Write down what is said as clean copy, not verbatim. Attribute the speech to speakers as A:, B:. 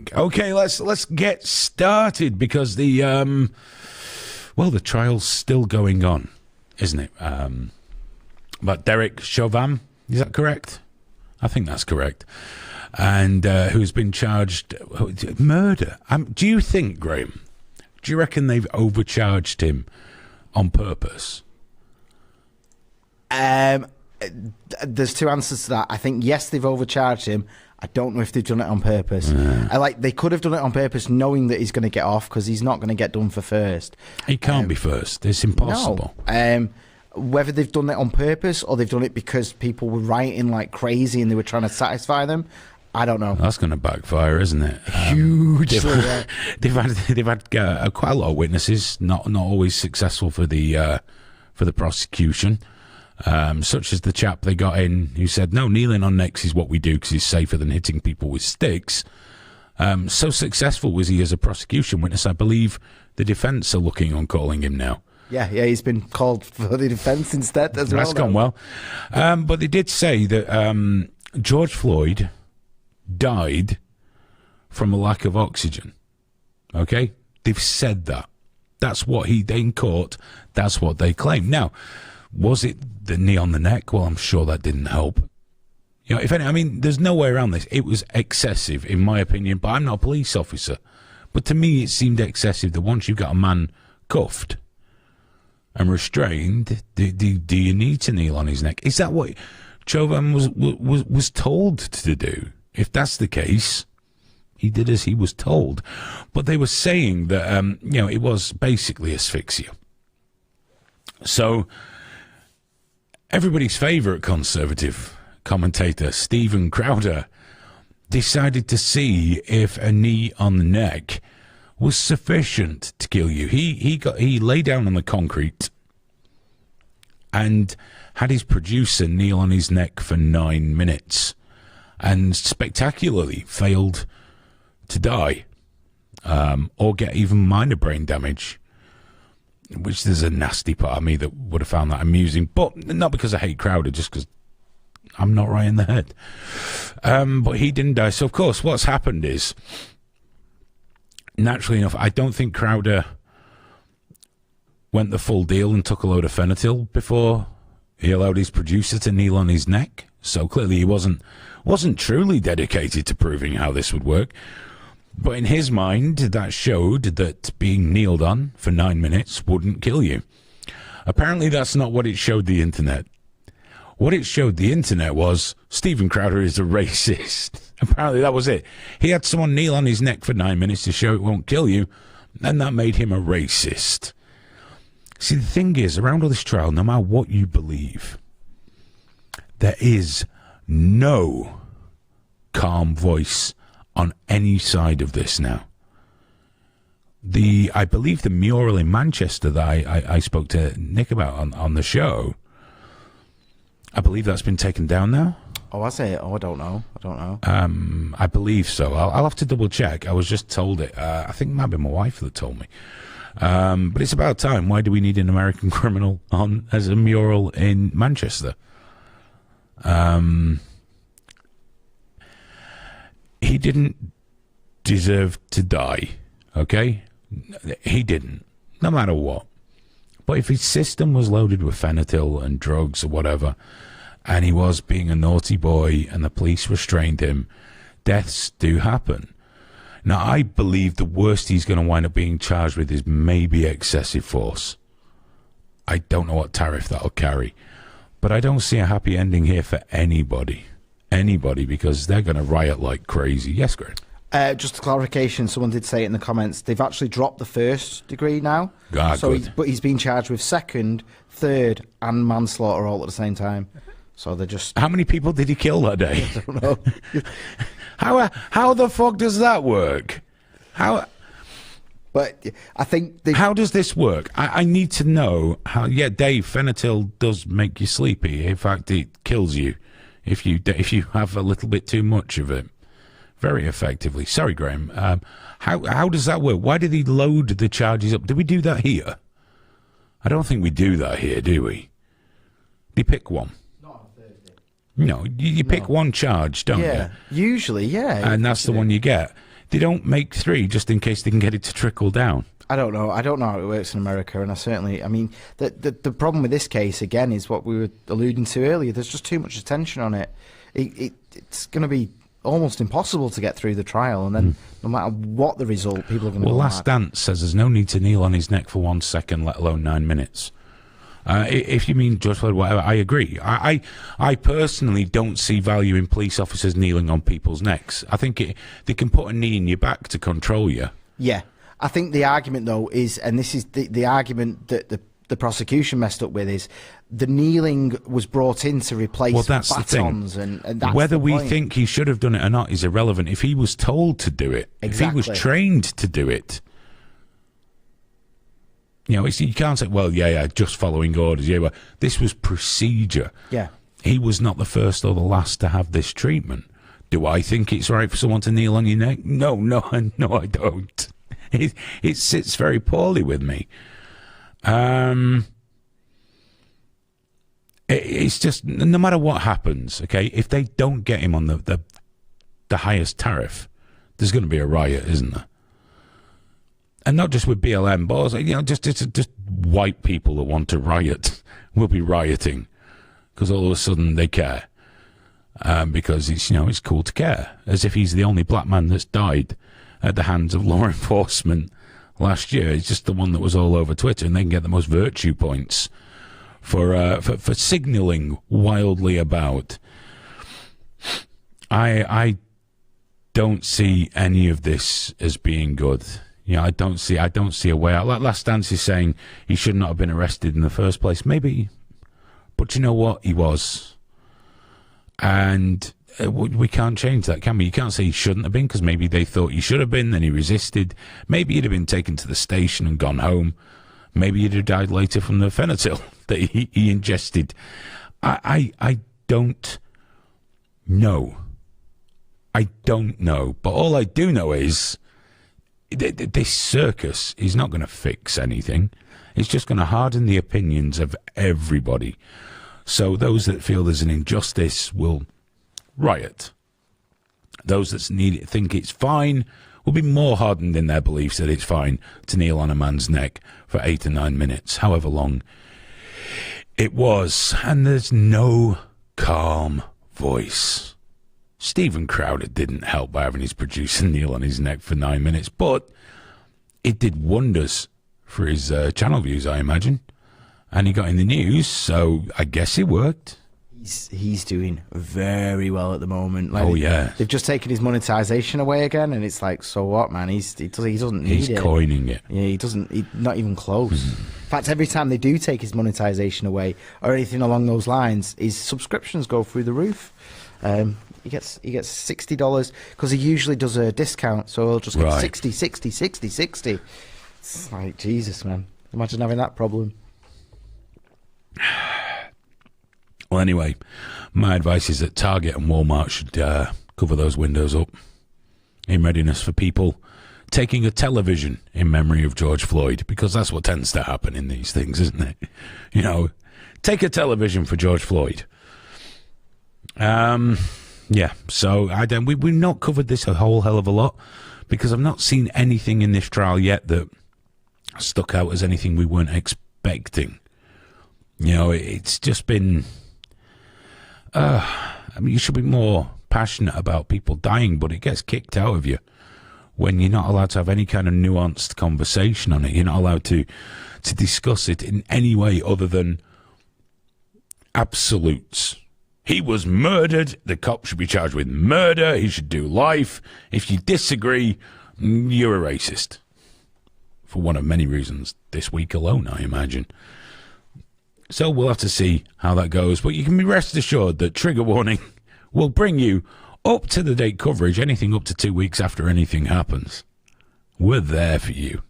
A: think. Okay, let's get started because the trial's still going on, isn't it? But Derek Chauvin, is that correct? I think that's correct. And who's been charged murder? Do you think, Graham? Do you reckon they've overcharged him on purpose?
B: There's two answers to that. I think yes, they've overcharged him. I don't know if they've done it on purpose. They could have done it on purpose, knowing that he's going to get off because he's not going to get done for first.
A: He can't be first. It's impossible.
B: No. Whether they've done it on purpose or they've done it because people were rioting like crazy and they were trying to satisfy them, I don't know.
A: That's going to backfire, isn't it?
B: Hugely.
A: They've had quite a lot of witnesses, not always successful for the prosecution. Such as the chap they got in who said, no, kneeling on necks is what we do because it's safer than hitting people with sticks. So successful was he as a prosecution witness, I believe the defence are looking on calling him now.
B: Yeah, he's been called for the defence instead as well.
A: That's gone well. But they did say that George Floyd died from a lack of oxygen. Okay? They've said that. That's what in court, that's what they claim. Now, was it the knee on the neck? Well, I'm sure that didn't help. You know, there's no way around this. It was excessive, in my opinion, but I'm not a police officer. But to me, it seemed excessive that once you've got a man cuffed and restrained, do you need to kneel on his neck? Is that what Chauvin was told to do? If that's the case, he did as he was told. But they were saying that, it was basically asphyxia. So everybody's favourite conservative commentator, Stephen Crowder, decided to see if a knee on the neck was sufficient to kill you. He lay down on the concrete and had his producer kneel on his neck for 9 minutes and spectacularly failed to die or get even minor brain damage. Which there's a nasty part of me that would have found that amusing, but not because I hate Crowder, just because I'm not right in the head. But he didn't die. So, of course, what's happened is, naturally enough, I don't think Crowder went the full deal and took a load of phenytoil before he allowed his producer to kneel on his neck. So clearly he wasn't truly dedicated to proving how this would work. But in his mind, that showed that being kneeled on for 9 minutes wouldn't kill you. Apparently, that's not what it showed the internet. What it showed the internet was Stephen Crowder is a racist. Apparently, that was it. He had someone kneel on his neck for 9 minutes to show it won't kill you, and that made him a racist. See, the thing is, around all this trial, no matter what you believe, there is no calm voice on any side of this now. I believe the mural in Manchester that I spoke to Nick about on the show, I believe that's been taken down now.
B: Oh, I say it. Oh, I don't know.
A: I believe so. I'll have to double check. I was just told it. I think it might be my wife that told me. But it's about time. Why do we need an American criminal on as a mural in Manchester? He didn't deserve to die, okay? He didn't, no matter what. But if his system was loaded with phenytoil and drugs or whatever, and he was being a naughty boy and the police restrained him, deaths do happen. Now, I believe the worst he's going to wind up being charged with is maybe excessive force. I don't know what tariff that'll carry. But I don't see a happy ending here for anybody. Because they're going to riot like crazy. Yes, Greg?
B: Just a clarification, someone did say it in the comments, they've actually dropped the first degree now. But he's been charged with second, third, and manslaughter all at the same time. So they're just...
A: How many people did he kill that day?
B: I don't know.
A: How the fuck does that work?
B: But I think...
A: How does this work? I need to know how... Yeah, Dave, phenytoil does make you sleepy. In fact, it kills you if you have a little bit too much of it. Very effectively. Sorry, Graham. How does that work? Why did he load the charges up? Did we do that here? I don't think we do that here, do we? You pick one.
B: Not on Thursday.
A: No, you pick one charge, don't you?
B: Yeah, usually, yeah.
A: And that's the one you get. they don't make 3 just in case they can get it to trickle down.
B: I don't know how it works in America, and I mean, the problem with this case, again, is what we were alluding to earlier. There's just too much attention on it. It's going to be almost impossible to get through the trial, and then no matter what the result, people are going to
A: Last Dance says there's no need to kneel on his neck for 1 second, let alone 9 minutes. If you mean George Floyd, whatever, I agree. I personally don't see value in police officers kneeling on people's necks. I think they can put a knee in your back to control you.
B: Yeah. I think the argument, though, is, and this is the argument that the prosecution messed up with, is the kneeling was brought in to replace
A: that's
B: batons.
A: The thing.
B: And that's
A: whether
B: the
A: we
B: point.
A: think he should have done it or not is irrelevant. If he was told to do it,
B: exactly.
A: if he was trained to do it, you can't say, well, yeah, just following orders. Yeah, but this was procedure.
B: Yeah.
A: He was not the first or the last to have this treatment. Do I think it's right for someone to kneel on your neck? No, I don't. It sits very poorly with me. It's just, no matter what happens, okay, if they don't get him on the highest tariff, there's going to be a riot, isn't there? And not just with BLM, but also, just white people that want to riot will be rioting because all of a sudden they care. Because it's cool to care, as if he's the only black man that's died at the hands of law enforcement last year. He's just the one that was all over Twitter, and they can get the most virtue points for signalling wildly about. I don't see any of this as being good. I don't see a way out. Like Last Dance is saying he should not have been arrested in the first place. Maybe, but you know what? He was. And we can't change that, can we? You can't say he shouldn't have been, because maybe they thought he should have been, then he resisted. Maybe he'd have been taken to the station and gone home. Maybe he'd have died later from the fentanyl that he ingested. I don't know. I don't know. But all I do know is this circus is not going to fix anything. It's just going to harden the opinions of everybody. So those that feel there's an injustice will riot. Those that think it's fine will be more hardened in their beliefs that it's fine to kneel on a man's neck for 8 to 9 minutes, however long it was. And there's no calm voice. Stephen Crowder didn't help by having his producer kneel on his neck for 9 minutes, but it did wonders for his channel views, I imagine. And he got in the news, so I guess it worked.
B: He's doing very well at the moment.
A: Oh yeah,
B: they've just taken his monetization away again, and it's like, so what, man? He doesn't need it.
A: He's coining it.
B: Yeah, he doesn't. Not even close. In fact, every time they do take his monetization away or anything along those lines, his subscriptions go through the roof. He gets $60 because he usually does a discount, so he'll just get 60. It's like, Jesus, man! Imagine having that problem.
A: Well, anyway, my advice is that Target and Walmart should cover those windows up in readiness for people taking a television in memory of George Floyd, because that's what tends to happen in these things, isn't it? Take a television for George Floyd. Yeah, so we've not covered this a whole hell of a lot, because I've not seen anything in this trial yet that stuck out as anything we weren't expecting. It's just been... you should be more passionate about people dying, but it gets kicked out of you when you're not allowed to have any kind of nuanced conversation on it. You're not allowed to discuss it in any way other than absolutes. He was murdered. The cop should be charged with murder. He should do life. If you disagree, you're a racist. For one of many reasons this week alone, I imagine. So we'll have to see how that goes. But you can be rest assured that Trigger Warning will bring you up-to-the-date coverage, anything up to 2 weeks after anything happens. We're there for you.